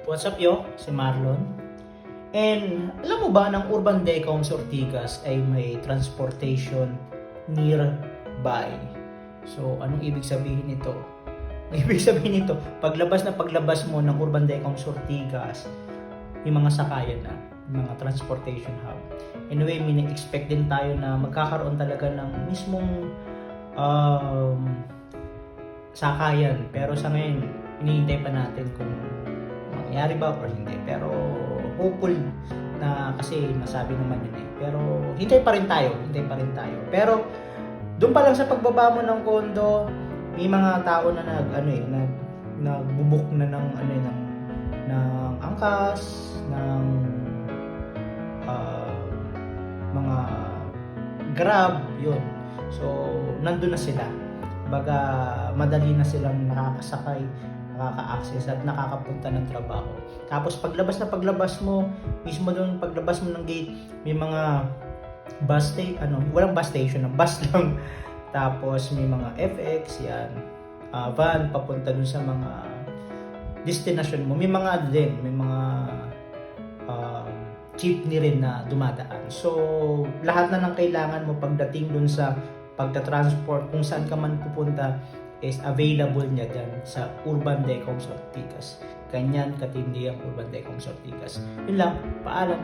What's up yo? Si Marlon. And alam mo ba ng Urban Decoms Ortigas ay may transportation nearby? So anong ibig sabihin nito? Ang ibig sabihin nito, paglabas mo ng Urban Decoms Ortigas, may mga sakayan na, may mga transportation hub. Anyway, may expect din tayo na magkakaroon talaga ng mismong sakayan. Pero sa ngayon, hinihintay pa natin kung mangyayari ba or hindi. Pero hopeful na kasi nasabi naman yun eh. Pero hintay pa rin tayo. Pero doon pa lang sa pagbaba mo ng kondo, may mga tao na nagbubuk na ng angkas, ng mga Grab, yun. So, nandun na sila. Baga, madali na silang nakakasakay, nakaka-access at nakakapunta ng trabaho. Tapos paglabas mo, mismo doon paglabas mo ng gate, may mga bus station, walang bus station, bus lang. Tapos may mga FX, yan, van papunta dun sa mga destination mo. May mga jeepney rin na dumadaan. So, lahat na ng kailangan mo pagdating dun sa pagta-transport, kung saan ka man pupunta, is available niya dyan sa Urban Decoms Ortigas. Ganyan katindi ang Urban Decoms Ortigas. Yun lang, paalam.